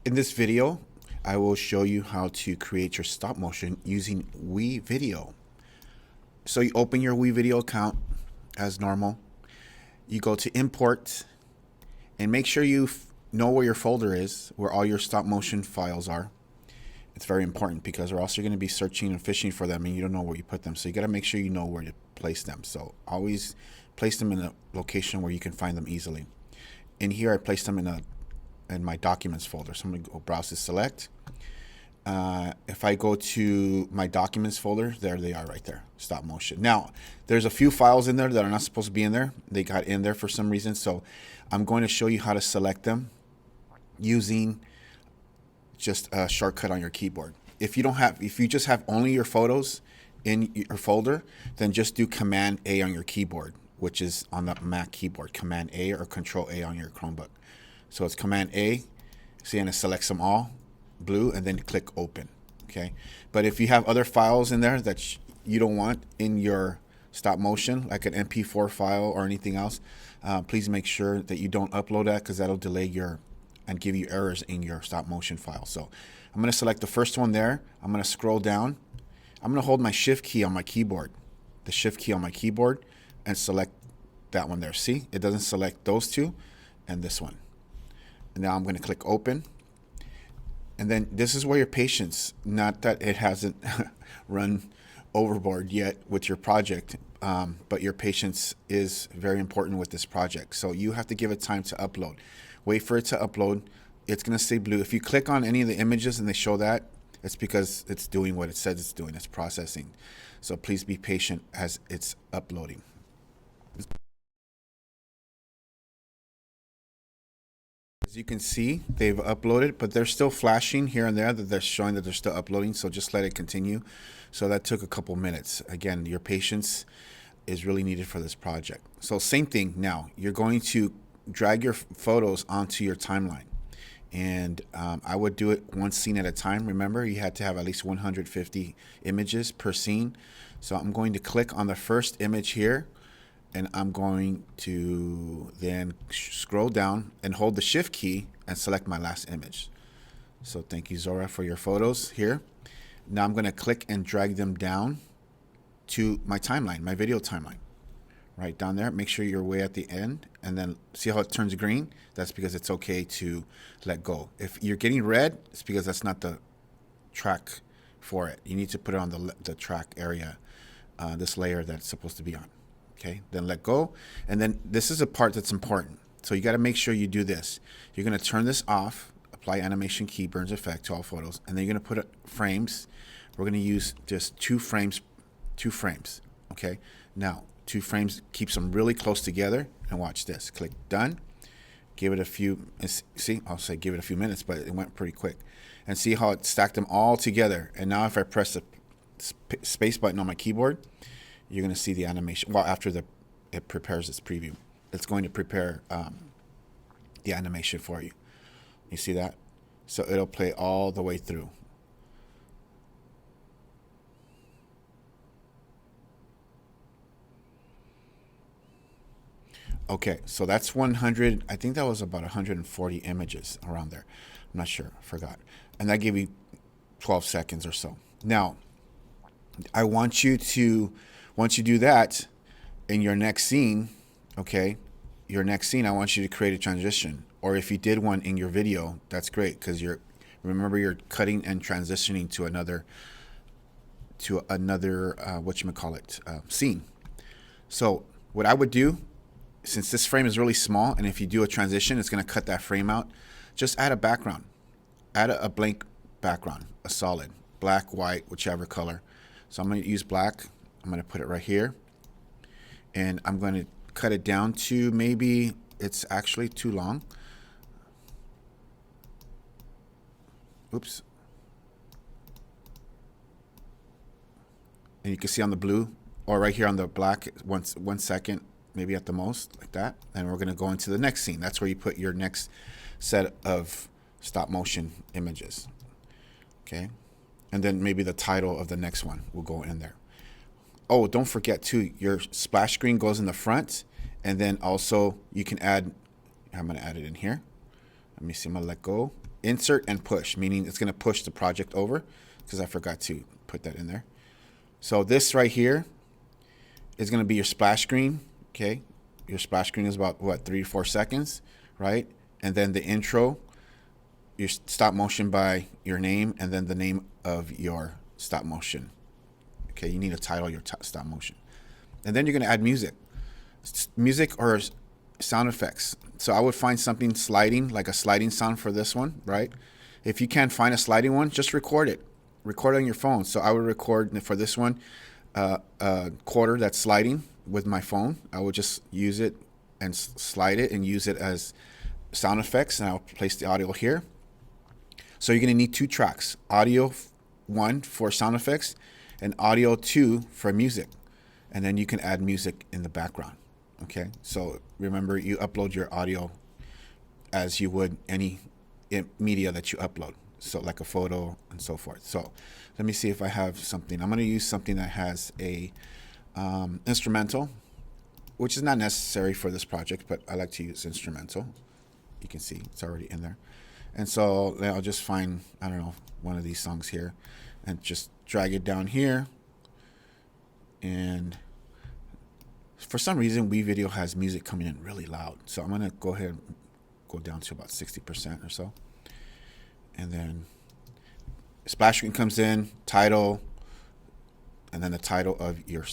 In this video, I will show you how to create your stop motion using WeVideo. So you open your WeVideo account as normal. You go to import and make sure you know where your folder is, where all your stop motion files are. It's very important because or else you're going to be searching and fishing for them and you don't know where you put them. So you got to make sure you know where to place them. So always place them in a location where you can find them easily. In here, I placed them in my documents folder. So I'm going to go browse to select. If I go to my documents folder, there they are right there, stop motion. Now, there's a few files in there that are not supposed to be in there. They got in there for some reason. So I'm going to show you how to select them using just a shortcut on your keyboard. If you just have only your photos in your folder, then just do Command A on your keyboard, which is on the Mac keyboard, Command A or Control A on your Chromebook. So it's Command A, see, and it selects them all, blue, and then click open, okay? But if you have other files in there that you don't want in your stop motion, like an MP4 file or anything else, please make sure that you don't upload that because that'll delay and give you errors in your stop motion file. So I'm going to select the first one there. I'm going to scroll down. I'm going to hold my shift key on my keyboard, the shift key on my keyboard, and select that one there. See, it doesn't select those two and this one. And now I'm going to click open. And then this is where your patience, not that it hasn't run overboard yet with your project, but your patience is very important with this project. So you have to give it time to upload. Wait for it to upload. It's going to stay blue. If you click on any of the images and they show that, it's because it's doing what it says it's doing. It's processing. So please be patient as it's uploading. As you can see, they've uploaded, but they're still flashing here and there that they're showing that they're still uploading. So just let it continue. So that took a couple minutes. Again, your patience is really needed for this project. So same thing now. You're going to drag your photos onto your timeline. And I would do it one scene at a time. Remember, you had to have at least 150 images per scene. So I'm going to click on the first image here. And I'm going to then scroll down and hold the shift key and select my last image. So thank you, Zora, for your photos here. Now I'm going to click and drag them down to my timeline, my video timeline. Right down there. Make sure you're way at the end. And then see how it turns green? That's because it's okay to let go. If you're getting red, it's because that's not the track for it. You need to put it on the track area, this layer that's supposed to be on. Okay, then let go. And then this is a part that's important. So you got to make sure you do this. You're going to turn this off, apply animation key, burns effect to all photos. And then you're going to put frames. We're going to use just two frames. Okay, now 2 frames keeps them really close together. And watch this. Click done. Give it a few, see, I'll say give it a few minutes, but it went pretty quick. And see how it stacked them all together. And now if I press the space button on my keyboard, you're going to see the animation. Well, after it prepares its preview, it's going to prepare the animation for you. You see that? So it'll play all the way through. Okay, so that's 100. I think that was about 140 images around there. I'm not sure. I forgot. And that gave you 12 seconds or so. Now, I want you to, once you do that, in your next scene, okay, your next scene, I want you to create a transition. Or if you did one in your video, that's great because remember you're cutting and transitioning to another scene. So what I would do, since this frame is really small, and if you do a transition, it's going to cut that frame out, just add a background. Add a blank background, a solid, black, white, whichever color. So I'm going to use black. I'm going to put it right here. And I'm going to cut it down to maybe it's actually too long. Oops. And you can see on the blue or right here on the black, 1 second, maybe at the most, like that. And we're going to go into the next scene. That's where you put your next set of stop motion images. Okay. And then maybe the title of the next one will go in there. Oh, don't forget too, your splash screen goes in the front, and then also you can add, I'm going to add it in here. Let me see, I'm going to let go. insert and push, meaning it's going to push the project over, because I forgot to put that in there. So this right here is going to be your splash screen. Okay, your splash screen is about what, 3 to 4 seconds, right? And then the intro, your stop motion by your name, and then the name of your stop motion. Okay, you need to title your stop motion, and then you're going to add music or sound effects. So I would find something sliding, like a sliding sound for this one, right? If you can't find a sliding one, just record it on your phone. So I would record for this one a quarter that's sliding with my phone. I would just use it and slide it and use it as sound effects, and I'll place the audio here. So you're going to need 2 tracks, audio 1 for sound effects and audio 2 for music, and then you can add music in the background. Okay, so remember, you upload your audio as you would any media that you upload, so like a photo and so forth. So let me see if I have something. I'm going to use something that has a instrumental, which is not necessary for this project, but I like to use instrumental. You can see it's already in there. And so I'll just find, I don't know, one of these songs here and just drag it down here. And for some reason, WeVideo has music coming in really loud. So I'm going to go ahead and go down to about 60% or so. And then splash screen comes in, title, and then the title of your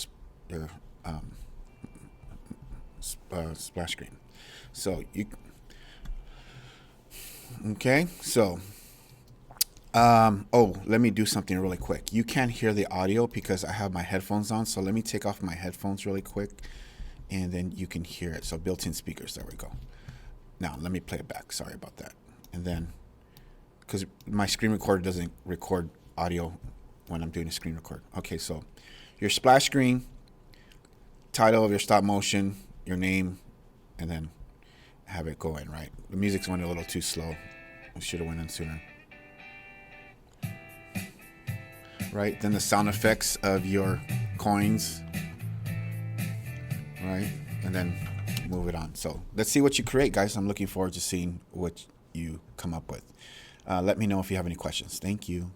splash screen. So okay, so let me do something really quick. You can't hear the audio because I have my headphones on, so let me take off my headphones really quick, and then you can hear it. So built-in speakers, there we go. Now let me play it back. Sorry about that. And then, because my screen recorder doesn't record audio when I'm doing a screen record. Okay, so your splash screen, title of your stop motion, your name, and then have it go in, right? The music's went a little too slow. I should have went in sooner. Right, then the sound effects of your coins, right, and then move it on. So let's see what you create, guys. I'm looking forward to seeing what you come up with. Let me know if you have any questions. Thank you.